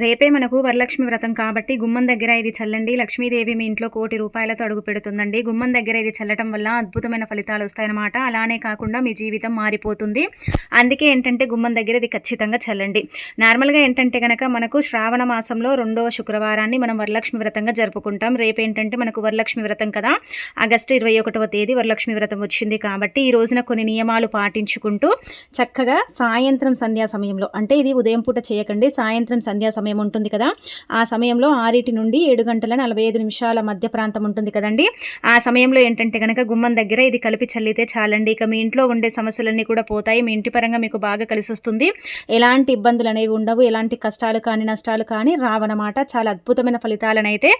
రేపే మనకు వరలక్ష్మి వ్రతం కాబట్టి గుమ్మం దగ్గర ఇది చల్లండి. లక్ష్మీదేవి మీ ఇంట్లో 1,00,00,000 రూపాయలతో అడుగు పెడుతుందండి. గుమ్మం దగ్గర ఇది చల్లటం వల్ల అద్భుతమైన ఫలితాలు వస్తాయన్నమాట. అలానే కాకుండా మీ జీవితం మారిపోతుంది. అందుకే ఏంటంటే గుమ్మం దగ్గర ఇది ఖచ్చితంగా చల్లండి. నార్మల్గా ఏంటంటే కనుక మనకు శ్రావణ మాసంలో 2వ శుక్రవారాన్ని మనం వరలక్ష్మి వ్రతంగా జరుపుకుంటాం. రేపేంటంటే మనకు వరలక్ష్మి వ్రతం కదా, ఆగస్టు 21వ తేదీ వరలక్ష్మి వ్రతం వచ్చింది కాబట్టి ఈ రోజున కొన్ని నియమాలు పాటించుకుంటూ చక్కగా సాయంత్రం సంధ్యా సమయంలో, అంటే ఇది ఉదయం పూట చేయకండి, సాయంత్రం సంధ్యా సమయం ఉంటుంది కదా, ఆ సమయంలో 6 నుండి 7:45 మధ్య ప్రాంతం ఉంటుంది కదండి. ఆ సమయంలో ఏంటంటే కనుక గుమ్మం దగ్గర ఇది కలిపి చల్లితే చాలండి. ఇక మీ ఇంట్లో ఉండే సమస్యలన్నీ కూడా పోతాయి. మీ ఇంటి పరంగా మీకు బాగా కలిసి వస్తుంది. ఎలాంటి ఇబ్బందులు అనేవి ఉండవు. ఎలాంటి కష్టాలు కానీ నష్టాలు కానీ రావన్నమాట. చాలా అద్భుతమైన ఫలితాలనైతే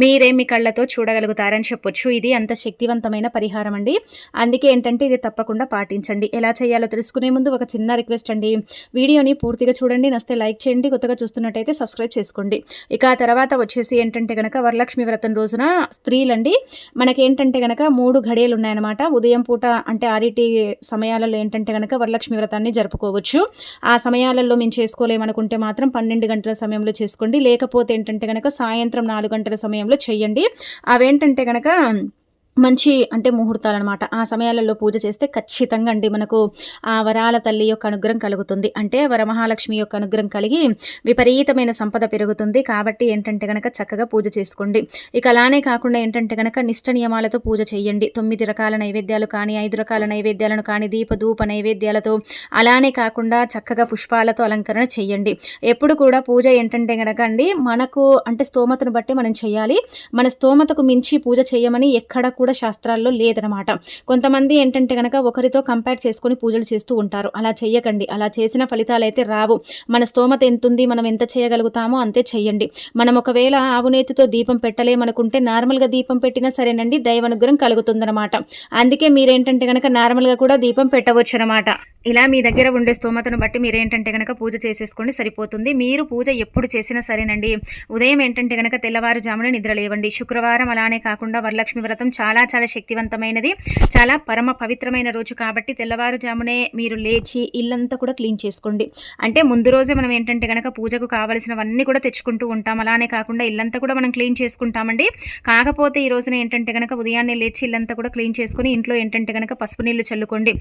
మీరే మీ కళ్ళతో చూడగలుగుతారని చెప్పొచ్చు. ఇది అంత శక్తివంతమైన పరిహారం అండి. అందుకే ఏంటంటే ఇది తప్పకుండా పాటించండి. ఎలా చేయాలో తెలుసుకునే ముందు ఒక చిన్న రిక్వెస్ట్ అండి, వీడియోని పూర్తిగా చూడండి, నచ్చితే లైక్ చేయండి, కొత్తగా చూస్తున్నట్టయితే సబ్స్క్రైబ్ చేసుకోండి. ఇక ఆ తర్వాత వచ్చేసి ఏంటంటే కనుక వరలక్ష్మి వ్రతం రోజున స్త్రీలండి మనకి ఏంటంటే కనుక 3 ఘడియలు ఉన్నాయన్నమాట. ఉదయం పూట అంటే 6 సమయాలలో ఏంటంటే కనుక వరలక్ష్మి వ్రతాన్ని జరుపుకోవచ్చు. ఆ సమయాలలో మేము చేసుకోలేమనుకుంటే మాత్రం 12 గంటల సమయంలో చేసుకోండి. లేకపోతే ఏంటంటే కనుక సాయంత్రం 4 గంటల సమయంలో చెయ్యండి. అవేంటంటే కనుక మంచి అంటే ముహూర్తాలు అనమాట. ఆ సమయాలలో పూజ చేస్తే ఖచ్చితంగా అండి మనకు ఆ వరాల తల్లి యొక్క అనుగ్రహం కలుగుతుంది. అంటే వరమహాలక్ష్మి యొక్క అనుగ్రహం కలిగి విపరీతమైన సంపద పెరుగుతుంది. కాబట్టి ఏంటంటే కనుక చక్కగా పూజ చేసుకోండి. ఇక అలానే కాకుండా ఏంటంటే కనుక నిష్ట నియమాలతో పూజ చేయండి. 9 రకాల నైవేద్యాలు కానీ 5 రకాల నైవేద్యాలను కానీ దీపధూప నైవేద్యాలతో, అలానే కాకుండా చక్కగా పుష్పాలతో అలంకరణ చేయండి. ఎప్పుడు కూడా పూజ ఏంటంటే కనుక అండి మనకు అంటే స్తోమతను బట్టి మనం చేయాలి. మన స్తోమతకు మించి పూజ చేయమని ఎక్కడ కూడా శాస్త్రాల్లో లేదనమాట. కొంతమంది ఏంటంటే కనుక ఒకరితో కంపేర్ చేసుకొని పూజలు చేస్తూ ఉంటారు. అలా చేయకండి. అలా చేసిన ఫలితాలు అయితే రావు. మన స్తోమత ఎంతుంది, మనం ఎంత చేయగలుగుతామో అంతే చెయ్యండి. మనం ఒకవేళ ఆవునేతితో దీపం పెట్టలేమనుకుంటే నార్మల్గా దీపం పెట్టినా సరేనండి, దైవానుగ్రహం కలుగుతుందనమాట. అందుకే మీరేంటంటే కనుక నార్మల్గా కూడా దీపం పెట్టవచ్చు అనమాట. ఇలా మీ దగ్గర ఉండే స్తోమతను బట్టి మీరేంటంటే కనుక పూజ చేసేసుకోండి, సరిపోతుంది. మీరు పూజ ఎప్పుడు చేసినా సరేనండి, ఉదయం ఏంటంటే కనుక తెల్లవారుజామున నిద్ర లేవండి. శుక్రవారం అలానే కాకుండా వరలక్ష్మి వ్రతం చాలా చాలా శక్తివంతమైనది, చాలా పరమ పవిత్రమైన రోజు కాబట్టి తెల్లవారుజామునే మీరు లేచి ఇల్లంతా కూడా క్లీన్ చేసుకోండి. అంటే ముందు రోజే మనం ఏంటంటే కనుక పూజకు కావలసినవన్నీ కూడా తెచ్చుకుంటూ ఉంటాం. అలానే కాకుండా ఇల్లంతా కూడా మనం క్లీన్ చేసుకుంటామండి. కాకపోతే ఈ రోజున ఏంటంటే కనుక ఉదయాన్నే లేచి ఇల్లంతా కూడా క్లీన్ చేసుకుని ఇంట్లో ఏంటంటే కనుక పసుపు నీళ్లు చల్లుకోండి.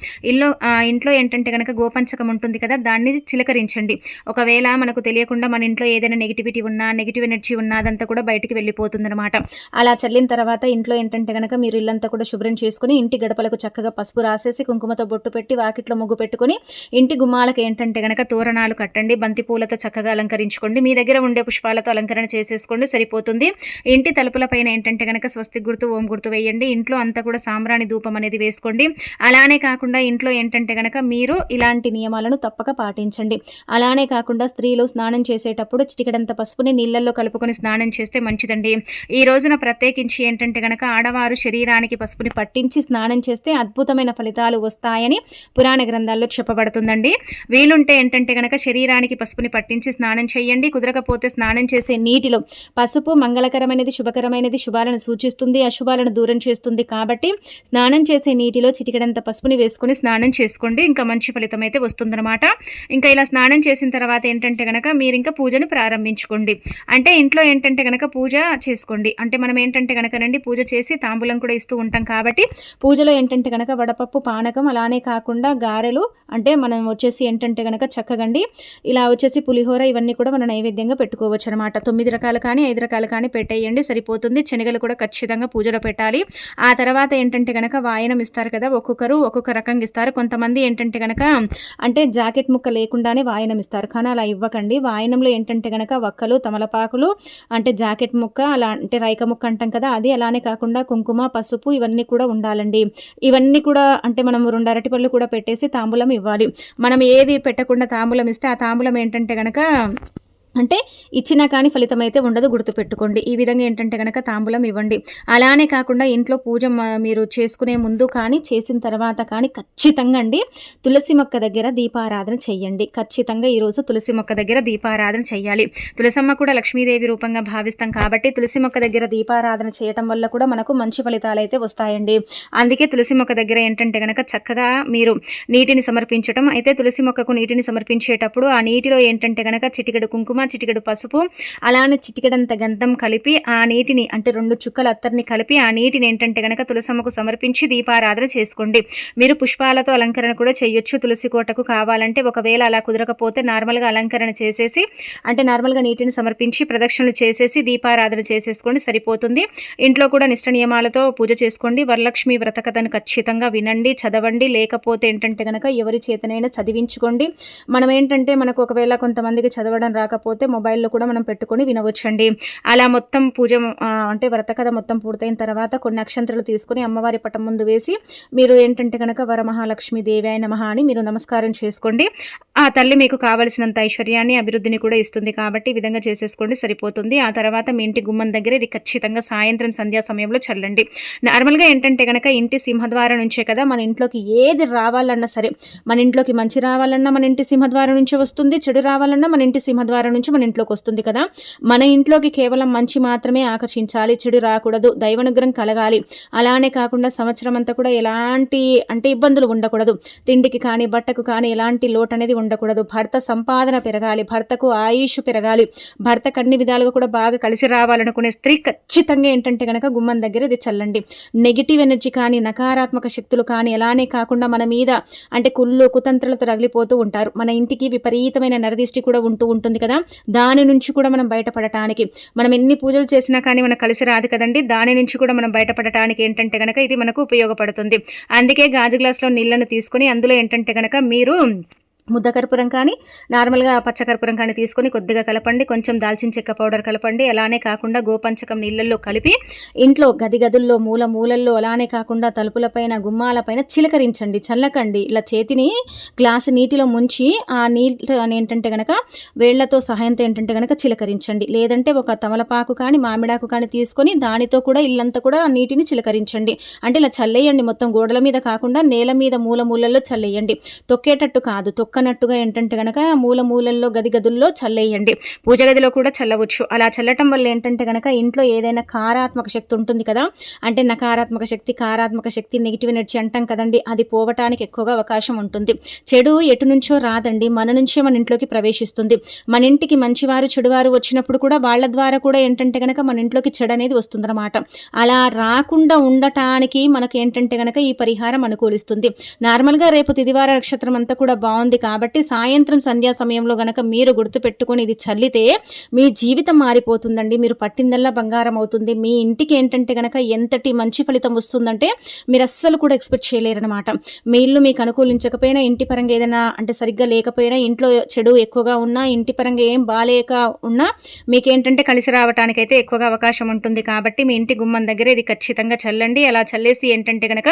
ఇంట్లో ఏంటంటే కనుక గోపంచకం ఉంటుంది కదా, దాన్ని చిలకరించండి. ఒకవేళ మనకు తెలియకుండా మన ఇంట్లో ఏదైనా నెగిటివిటీ ఉన్నా, నెగిటివ్ ఎనర్జీ ఉన్నా అదంతా కూడా బయటికి వెళ్ళిపోతుంది అనమాట. అలా చల్లిన తర్వాత ఇంట్లో ఏంటంటే కనుక మీరు ఇల్లంతా కూడా శుభ్రం చేసుకుని ఇంటి గడపలకు చక్కగా పసుపు రాసేసి కుంకుమతో బొట్టు పెట్టి వాకిట్లో ముగ్గు పెట్టుకుని ఇంటి గుమ్మాలకు ఏంటంటే కనుక తోరణాలు కట్టండి. బంతి పూలతో చక్కగా అలంకరించుకోండి. మీ దగ్గర ఉండే పుష్పాలతో అలంకరణ చేసేసుకోండి, సరిపోతుంది. ఇంటి తలుపుల పైన ఏంటంటే కనుక స్వస్తి గుర్తు, ఓం గుర్తు వేయండి. ఇంట్లో అంతా కూడా సాంబ్రాణి ధూపం అనేది వేసుకోండి. అలానే కాకుండా ఇంట్లో ఏంటంటే కనుక మీరు ఇలాంటి నియమాలను తప్పక పాటించండి. అలానే కాకుండా స్త్రీలు స్నానం చేసేటప్పుడు చిటికెడంత పసుపుని నీళ్ళల్లో కలుపుకొని స్నానం చేస్తే మంచిదండి. ఈ రోజున ప్రత్యేకించి ఏంటంటే కనుక ఆడవారు శరీరానికి పసుపుని పట్టించి స్నానం చేస్తే అద్భుతమైన ఫలితాలు వస్తాయని పురాణ గ్రంథాల్లో చెప్పబడుతుందండి. వీలుంటే ఏంటంటే కనుక శరీరానికి పసుపుని పట్టించి స్నానం చేయండి. కుదరకపోతే స్నానం చేసే నీటిలో పసుపు మంగళకరమైనది, శుభకరమైనది, శుభాలను సూచిస్తుంది, అశుభాలను దూరం చేస్తుంది. కాబట్టి స్నానం చేసే నీటిలో చిటికెడంత పసుపుని వేసుకొని స్నానం చేసుకోండి. ఇంకా మంచి ఫలితం అయితే వస్తుందన్నమాట. ఇంకా ఇలా స్నానం చేసిన తర్వాత ఏంటంటే కనుక మీరు ఇంకా పూజను ప్రారంభించుకోండి. అంటే ఇంట్లో ఏంటంటే కనుక పూజ చేసుకోండి. అంటే మనం ఏంటంటే కనుకనండి పూజ చేసి తాంబూలం కూడా ఇస్తూ ఉంటాం కాబట్టి పూజలో ఏంటంటే కనుక వడపప్పు, పానకం, అలానే కాకుండా గారెలు, అంటే మనం వచ్చేసి ఏంటంటే కనుక చక్కగండి ఇలా వచ్చేసి పులిహోర, ఇవన్నీ కూడా మనం నైవేద్యంగా పెట్టుకోవచ్చు అనమాట. 9 రకాలు కానీ 5 రకాలు కానీ పెట్టేయండి, సరిపోతుంది. శనగలు కూడా ఖచ్చితంగా పూజలో పెట్టాలి. ఆ తర్వాత ఏంటంటే కనుక వాయనం ఇస్తారు కదా, ఒక్కొక్కరు ఒక్కొక్క రకంగా ఇస్తారు. కొంతమంది ఏంటంటే కనుక అంటే జాకెట్ ముక్క లేకుండానే వాయనం ఇస్తారు, కానీ అలా ఇవ్వకండి. వాయనంలో ఏంటంటే కనుక వక్కలు, తమలపాకులు, అంటే జాకెట్ ముక్క, అలా అంటే రైక ముక్క అంటాం కదా అది, అలానే కాకుండా కుంకుమ, పసుపు ఇవన్నీ కూడా ఉండాలండి. ఇవన్నీ కూడా అంటే మనం 2 అరటిపళ్ళు కూడా పెట్టేసి తాంబూలం ఇవ్వాలి. మనం ఏది పెట్టకుండా తాంబూలం ఇస్తే ఆ తాంబూలం ఏంటంటే కనుక అంటే ఇచ్చినా కానీ ఫలితం అయితే ఉండదు, గుర్తుపెట్టుకోండి. ఈ విధంగా ఏంటంటే కనుక తాంబూలం ఇవ్వండి. అలానే కాకుండా ఇంట్లో పూజ మీరు చేసుకునే ముందు కానీ చేసిన తర్వాత కానీ ఖచ్చితంగా అండి తులసి మొక్క దగ్గర దీపారాధన చెయ్యండి. ఖచ్చితంగా ఈరోజు తులసి మొక్క దగ్గర దీపారాధన చెయ్యాలి. తులసమ్మ కూడా లక్ష్మీదేవి రూపంగా భావిస్తాం కాబట్టి తులసి మొక్క దగ్గర దీపారాధన చేయటం వల్ల కూడా మనకు మంచి ఫలితాలు అయితే వస్తాయండి. అందుకే తులసి మొక్క దగ్గర ఏంటంటే కనుక చక్కగా మీరు నీటిని సమర్పించటం. అయితే తులసి మొక్కకు నీటిని సమర్పించేటప్పుడు ఆ నీటిలో ఏంటంటే కనుక చిటికెడు కుంకుమ, చిటికెడు పసుపు, అలానే చిటికెడంత గంధం కలిపి ఆ నీటిని అంటే 2 చుక్కల అత్తర్ని కలిపి ఆ నీటిని ఏంటంటే గనక తులసమ్మకు సమర్పించి దీపారాధన చేసుకోండి. మీరు పుష్పాలతో అలంకరణ కూడా చేయొచ్చు తులసి కోటకు కావాలంటే. ఒకవేళ అలా కుదరకపోతే నార్మల్గా అలంకరణ చేసేసి అంటే నార్మల్గా నీటిని సమర్పించి ప్రదక్షిణలు చేసేసి దీపారాధన చేసేసుకోండి, సరిపోతుంది. ఇంట్లో కూడా నిష్ట నియమాలతో పూజ చేసుకోండి. వరలక్ష్మి వ్రత కథను ఖచ్చితంగా వినండి, చదవండి. లేకపోతే ఏంటంటే గనక ఎవరి చేతనైనా చదివించుకోండి. మనం ఏంటంటే మనకు ఒకవేళ కొంతమందికి చదవడం రాకపోతే మొబైల్లో కూడా మనం పెట్టుకొని వినవచ్చండి. అలా మొత్తం పూజ అంటే వ్రత కథ మొత్తం పూర్తయిన తర్వాత కొన్ని అక్షంతలు తీసుకొని అమ్మవారి పటం ముందు వేసి మీరు ఏంటంటే కనుక వరమహాలక్ష్మి దేవాయ నమః అని మీరు నమస్కారం చేసుకోండి. ఆ తల్లి మీకు కావలసినంత ఐశ్వర్యాన్ని అభివృద్ధిని కూడా ఇస్తుంది కాబట్టి ఈ విధంగా చేసేసుకోండి, సరిపోతుంది. ఆ తర్వాత మీ ఇంటి గుమ్మం దగ్గర ఇది ఖచ్చితంగా సాయంత్రం సంధ్యా సమయంలో చల్లండి. నార్మల్గా ఏంటంటే కనుక ఇంటి సింహద్వారం నుంచే కదా మన ఇంట్లోకి ఏది రావాలన్నా సరే, మన ఇంట్లోకి మంచి రావాలన్నా మన ఇంటి సింహద్వారం నుంచే వస్తుంది, చెడు రావాలన్నా మన ఇంటి సింహద్వారం నుంచి మన ఇంట్లోకి వస్తుంది కదా. మన ఇంట్లోకి కేవలం మంచి మాత్రమే ఆకర్షించాలి, చెడు రాకూడదు, దైవానుగ్రహం కలగాలి. అలానే కాకుండా సంవత్సరం అంతా కూడా ఎలాంటి అంటే ఇబ్బందులు ఉండకూడదు, తిండికి కానీ బట్టకు కానీ ఎలాంటి లోటు అనేది ఉండకూడదు. భర్త సంపాదన పెరగాలి, భర్తకు ఆయుష్ పెరగాలి, భర్తకు అన్ని విధాలుగా కూడా బాగా కలిసి రావాలనుకునే స్త్రీ ఖచ్చితంగా ఏంటంటే కనుక గుమ్మం దగ్గర ఇది చల్లండి. నెగిటివ్ ఎనర్జీ కానీ నకారాత్మక శక్తులు కానీ అలానే కాకుండా మన మీద అంటే కుళ్ళు కుతంత్రాలతో రగిలిపోతూ ఉంటారు. మన ఇంటికి విపరీతమైన నరదిష్టి కూడా ఉంటుంది కదా, దాని నుంచి కూడా మనం బయటపడటానికి మనం ఎన్ని పూజలు చేసినా కానీ మనకు కలిసి రాదు కదండి. దాని నుంచి కూడా మనం బయటపడటానికి ఏంటంటే కనుక ఇది మనకు ఉపయోగపడుతుంది. అందుకే గాజు గ్లాసులో నీళ్లను తీసుకొని అందులో ఏంటంటే కనుక మీరు ముద్ద కర్పూరం కానీ నార్మల్గా పచ్చకర్పూరం కానీ తీసుకొని కొద్దిగా కలపండి, కొంచెం దాల్చిన చెక్క పౌడర్ కలపండి. అలానే కాకుండా గోపంచకం నీళ్ళల్లో కలిపి ఇంట్లో గదుల్లో మూలల్లో అలానే కాకుండా తలుపులపైన గుమ్మాలపైన చిలకరించండి, చల్లకండి. ఇలా చేతిని గ్లాసు నీటిలో ముంచి ఆ నీళ్ళు ఏంటంటే కనుక వేళ్లతో సహాయంతో ఏంటంటే కనుక చిలకరించండి. లేదంటే ఒక తమలపాకు కానీ మామిడాకు కానీ తీసుకొని దానితో కూడా ఇల్లంతా కూడా నీటిని చిలకరించండి. అంటే ఇలా చల్లేయండి, మొత్తం గోడల మీద కాకుండా నేల మీద మూలల్లో చల్లేయండి. తొక్కేటట్టు కాదు, తొక్కనట్టుగా ఏంటంటే కనుక మూలల్లో గదుల్లో చల్లేయండి. పూజ గదిలో కూడా చల్లవచ్చు. అలా చల్లటం వల్ల ఏంటంటే కనుక ఇంట్లో ఏదైనా కారాత్మక శక్తి ఉంటుంది కదా, అంటే నకారాత్మక శక్తి కారాత్మక శక్తి నెగిటివ్ ఎనర్జీ అంటాం కదండి, అది పోవటానికి ఎక్కువగా అవకాశం ఉంటుంది. చెడు ఎటు నుంచో రాదండి, మన నుంచే మన ఇంట్లోకి ప్రవేశిస్తుంది. మన ఇంటికి మంచివారు చెడువారు వచ్చినప్పుడు కూడా వాళ్ళ ద్వారా కూడా ఏంటంటే కనుక మన ఇంట్లోకి చెడు అనేది వస్తుందన్నమాట. అలా రాకుండా ఉండటానికి మనకు ఏంటంటే కనుక ఈ పరిహారం అనుకూలిస్తుంది. నార్మల్గా రేపు తిదివార నక్షత్రం అంతా కూడా బాగుంది కాబట్టి సాయంత్రం సంధ్యా సమయంలో గనక మీరు గుర్తుపెట్టుకొని ఇది చల్లితే మీ జీవితం మారిపోతుందండి. మీరు పట్టిందల్లా బంగారం అవుతుంది. మీ ఇంటికి ఏంటంటే గనక ఎంతటి మంచి ఫలితం వస్తుందంటే మీరు అస్సలు కూడా ఎక్స్పెక్ట్ చేయలేరనమాట. మీ ఇల్లు మీకు అనుకూలించకపోయినా, ఇంటి పరంగా ఏదైనా అంటే సరిగ్గా లేకపోయినా, ఇంట్లో చెడు ఎక్కువగా ఉన్నా, ఇంటి పరంగా ఏం బాలేక ఉన్నా మీకేంటంటే కలిసి రావటానికైతే ఎక్కువగా అవకాశం ఉంటుంది. కాబట్టి మీ ఇంటి గుమ్మం దగ్గర ఇది ఖచ్చితంగా చల్లండి. అలా చల్లేసి ఏంటంటే గనక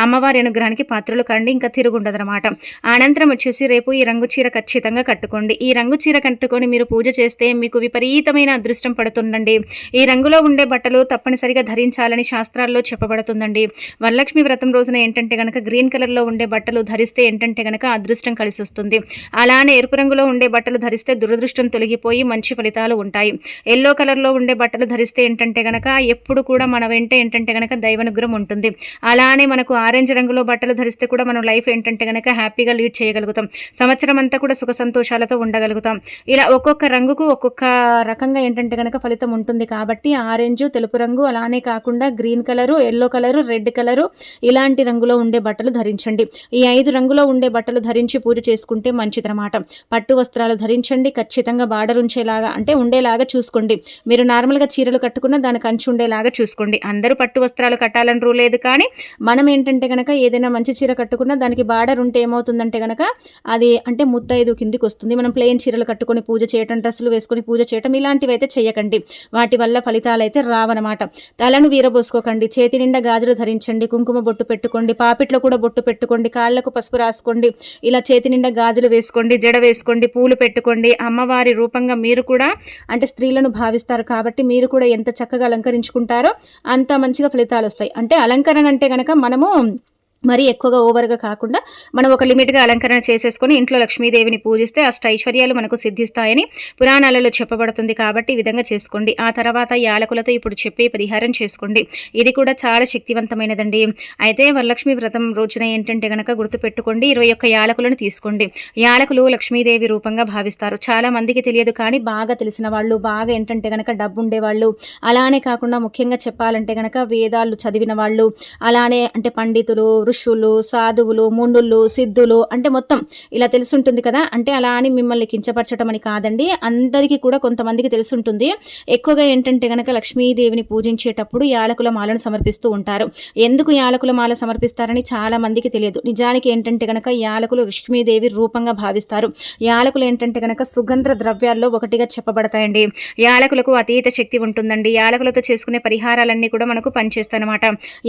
అమ్మవారి అనుగ్రహానికి పాత్రలు కండి, ఇంకా తిరుగుండదనమాట. అనంతరం వచ్చేసి రేపు ఈ రంగు చీర ఖచ్చితంగా కట్టుకోండి. ఈ రంగు చీర కట్టుకొని మీరు పూజ చేస్తే మీకు విపరీతమైన అదృష్టం పడుతుందండి. ఈ రంగులో ఉండే బట్టలు తప్పనిసరిగా ధరించాలని శాస్త్రాల్లో చెప్పబడుతుందండి. వరలక్ష్మి వ్రతం రోజున ఏంటంటే గనక గ్రీన్ కలర్లో ఉండే బట్టలు ధరిస్తే ఏంటంటే గనక అదృష్టం కలిసి వస్తుంది. అలానే ఎరుపు రంగులో ఉండే బట్టలు ధరిస్తే దురదృష్టం తొలగిపోయి మంచి ఫలితాలు ఉంటాయి. ఎల్లో కలర్లో ఉండే బట్టలు ధరిస్తే ఏంటంటే గనక ఎప్పుడు కూడా మన వెంట ఏంటంటే గనక దైవానుగ్రహం ఉంటుంది. అలానే మనకు ఆరెంజ్ రంగులో బట్టలు ధరిస్తే కూడా మనం లైఫ్ ఏంటంటే గనక హ్యాపీగా లీడ్ చేయగలుగుతాం. సంవత్సరం అంతా కూడా సుఖ సంతోషాలతో ఉండగలుగుతాం. ఇలా ఒక్కొక్క రంగుకు ఒక్కొక్క రకంగా ఏంటంటే కనుక ఫలితం ఉంటుంది. కాబట్టి ఆరెంజ్, తెలుపు రంగు, అలానే కాకుండా green colour, yellow colour, red colour ఇలాంటి రంగులో ఉండే బట్టలు ధరించండి. ఈ 5 రంగులో ఉండే బట్టలు ధరించి పూజ చేసుకుంటే మంచిదన్నమాట. పట్టు వస్త్రాలు ధరించండి. ఖచ్చితంగా బార్డర్ ఉంచేలాగా అంటే ఉండేలాగా చూసుకోండి. మీరు నార్మల్గా చీరలు కట్టుకున్న దానికి అంచు ఉండేలాగా చూసుకోండి. అందరూ పట్టు వస్త్రాలు కట్టాలని రూల్ లేదు, కానీ మనం ఏంటంటే కనుక ఏదైనా మంచి చీర కట్టుకున్నా దానికి బార్డర్ ఉంటే ఏమవుతుందంటే కనుక అది అంటే ముత్తైదు కిందికి వస్తుంది. మనం ప్లెయిన్ చీరలు కట్టుకొని పూజ చేయటం, డ్రెస్సులు వేసుకొని పూజ చేయటం ఇలాంటివి అయితే చేయకండి. వాటి వల్ల ఫలితాలు అయితే రావన్నమాట. తలను వీరబోసుకోకండి. చేతి నిండా గాజులు ధరించండి. కుంకుమ బొట్టు పెట్టుకోండి. పాపిట్లో కూడా బొట్టు పెట్టుకోండి. కాళ్ళకు పసుపు రాసుకోండి. ఇలా చేతి నిండా గాజులు వేసుకోండి, జడ వేసుకోండి, పూలు పెట్టుకోండి. అమ్మవారి రూపంగా మీరు కూడా అంటే స్త్రీలను భావిస్తారు కాబట్టి మీరు కూడా ఎంత చక్కగా అలంకరించుకుంటారో అంత మంచిగా ఫలితాలు వస్తాయి. అంటే అలంకరణ అంటే కనుక మనము మరీ ఎక్కువగా ఓవర్‌గా కాకుండా మనం ఒక లిమిట్‌గా అలంకరణ చేసేసుకొని ఇంట్లో లక్ష్మీదేవిని పూజిస్తే అష్టైశ్వర్యాలు మనకు సిద్ధిస్తాయని పురాణాలలో చెప్పబడుతుంది కాబట్టి ఈ విధంగా చేసుకోండి. ఆ తర్వాత యాలకులతో ఇప్పుడు చెప్పే పరిహారం చేసుకోండి. ఇది కూడా చాలా శక్తివంతమైనదండి. అయితే వరలక్ష్మి వ్రతం రోజున ఏంటంటే గనక గుర్తుపెట్టుకోండి 21 యాలకులను తీసుకోండి. యాలకులు లక్ష్మీదేవి రూపంగా భావిస్తారు. చాలా మందికి తెలియదు కానీ బాగా తెలిసిన వాళ్ళు, బాగా ఏంటంటే గనక డబ్బుండేవాళ్ళు, అలానే కాకుండా ముఖ్యంగా చెప్పాలంటే గనక వేదాలు చదివిన వాళ్ళు, అలానే అంటే పండితులు, ఋషులు, సాధువులు, మునులు, సిద్ధులు అంటే మొత్తం ఇలా తెలుసుంటుంది కదా. అంటే అలా అని మిమ్మల్ని కించపరచడం అని కాదండి. అందరికీ కూడా కొంతమందికి తెలుసుంటుంది. ఎక్కువగా ఏంటంటే గనక లక్ష్మీదేవిని పూజించేటప్పుడు యాలకుల మాలను సమర్పిస్తూ ఉంటారు. ఎందుకు యాలకుల మాల సమర్పిస్తారని చాలా మందికి తెలియదు. నిజానికి ఏంటంటే గనక యాలకులు లక్ష్మీదేవి రూపంగా భావిస్తారు. యాలకులు ఏంటంటే గనక సుగంధ ద్రవ్యాల్లో ఒకటిగా చెప్పబడతాయండి. యాలకులకు అతీత శక్తి ఉంటుందండి. యాలకులతో చేసుకునే పరిహారాలన్నీ కూడా మనకు పనిచేస్తాయన్నమాట.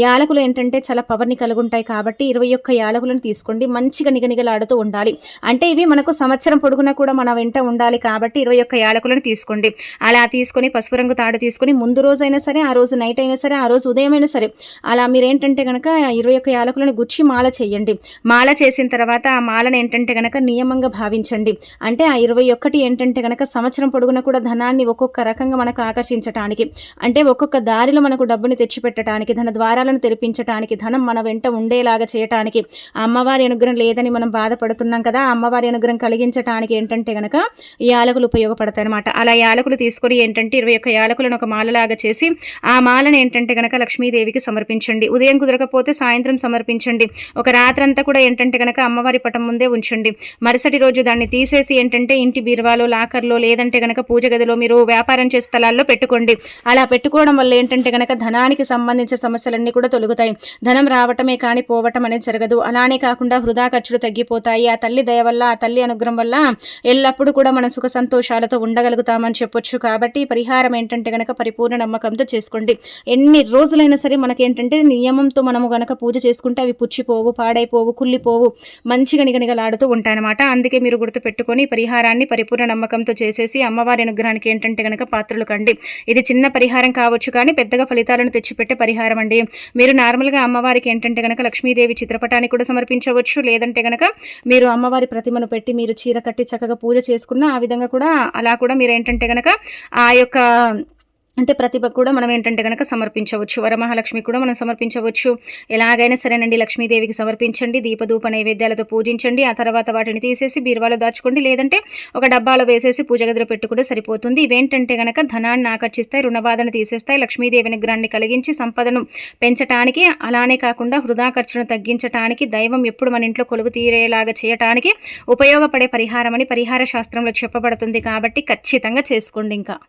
యాలకులు ఏంటంటే చాలా పవర్ని కలిగి ఉంటాయి కాబట్టి 21 యాలకులను తీసుకోండి. మంచిగా నిగనిగలాడుతూ ఉండాలి. అంటే ఇవి మనకు సంవత్సరం పొడుగునా కూడా మన వెంట ఉండాలి కాబట్టి 21 యాలకులను తీసుకోండి. అలా తీసుకొని పసుపు రంగు తాడు తీసుకొని ముందు రోజైనా సరే, ఆ రోజు నైట్ అయినా సరే, ఆ రోజు ఉదయమైనా సరే అలా మీరేంటంటే గనక 21 యాలకులను గుచ్చి మాల చేయండి. మాల చేసిన తర్వాత ఆ మాలను ఏంటంటే గనక నియమంగా భావించండి. అంటే ఆ 21 ఏంటంటే గనక సంవత్సరం పొడుగునా కూడా ధనాన్ని ఒక్కొక్క రకంగా మనకు ఆకర్షించటానికి, అంటే ఒక్కొక్క దారిలో మనకు డబ్బుని తెచ్చిపెట్టడానికి, ధన ద్వారాలను తెరిపించటానికి, ధనం మన వెంట ఉండేలాగా చేయటానికి, అమ్మవారి అనుగ్రహం లేదని మనం బాధపడుతున్నాం కదా, అమ్మవారి అనుగ్రహం కలిగించటానికి ఏంటంటే గనక ఈ యాలకులు ఉపయోగపడతాయి అనమాట. అలా యాలకులు తీసుకొని ఏంటంటే 21 యాలకులను ఒక మాలలాగా చేసి ఆ మాలను ఏంటంటే గనక లక్ష్మీదేవికి సమర్పించండి. ఉదయం కుదరకపోతే సాయంత్రం సమర్పించండి. ఒక రాత్రంతా కూడా ఏంటంటే గనక అమ్మవారి పటం ముందే ఉంచండి. మరుసటి రోజు దాన్ని తీసేసి ఏంటంటే ఇంటి బీరువాలో, లాకర్లో, లేదంటే గనక పూజ గదిలో, మీరు వ్యాపారం చేసే స్థలాల్లో పెట్టుకోండి. అలా పెట్టుకోవడం వల్ల ఏంటంటే గనక ధనానికి సంబంధించిన సమస్యలన్నీ కూడా తొలగుతాయి. ధనం రావటమే కానీ పోవటం అనేది జరగదు. అలానే కాకుండా వృధా ఖర్చులు తగ్గిపోతాయి. ఆ తల్లి దయ వల్ల, ఆ తల్లి అనుగ్రహం వల్ల ఎల్లప్పుడూ కూడా మనం సుఖ సంతోషాలతో ఉండగలుగుతామని చెప్పొచ్చు. కాబట్టి పరిహారం ఏంటంటే గనక పరిపూర్ణ నమ్మకంతో చేసుకోండి. ఎన్ని రోజులైనా సరే మనకేంటంటే నియమంతో మనము గనక పూజ చేసుకుంటే అవి పుచ్చిపోవు, పాడైపోవు, కుళ్ళిపోవు, మంచిగా నిగనిగలాడుతూ ఉంటాయన్నమాట. అందుకే మీరు గుర్తుపెట్టుకొని పరిహారాన్ని పరిపూర్ణ నమ్మకంతో చేసేసి అమ్మవారి అనుగ్రహానికి ఏంటంటే గనక పాత్రలు కండి. ఇది చిన్న పరిహారం కావచ్చు కానీ పెద్దగా ఫలితాలను తెచ్చిపెట్టే పరిహారం అండి. మీరు నార్మల్గా అమ్మవారికి ఏంటంటే గనక లక్ష్మీదేవి చిత్రపటాన్ని కూడా సమర్పించవచ్చు. లేదంటే గనక మీరు అమ్మవారి ప్రతిమను పెట్టి మీరు చీర కట్టి చక్కగా పూజ చేసుకున్న ఆ విధంగా కూడా అలా కూడా మీరు ఏంటంటే గనక ఆ యొక్క అంటే ప్రతిభ కూడా మనం ఏంటంటే గనక సమర్పించవచ్చు. వరమహాలక్ష్మి కూడా మనం సమర్పించవచ్చు. ఎలాగైనా సరేనండి లక్ష్మీదేవికి సమర్పించండి. దీపధూప నైవేద్యాలతో పూజించండి. ఆ తర్వాత వాటిని తీసేసి బీరువాలో దాచుకోండి. లేదంటే ఒక డబ్బాలో వేసేసి పూజ గదిలో పెట్టుకుంటే సరిపోతుంది. ఇవేంటంటే గనక ధనాన్ని ఆకర్షిస్తాయి, రుణబాధను తీసేస్తాయి, లక్ష్మీదేవి అనుగ్రహాన్ని కలిగించి సంపదను పెంచటానికి, అలానే కాకుండా వృధా ఖర్చును తగ్గించటానికి, దైవం ఎప్పుడు మన ఇంట్లో కొలువు తీరేలాగా చేయటానికి ఉపయోగపడే పరిహారం అని పరిహార శాస్త్రంలో చెప్పబడుతుంది. కాబట్టి ఖచ్చితంగా చేసుకోండి. ఇంకా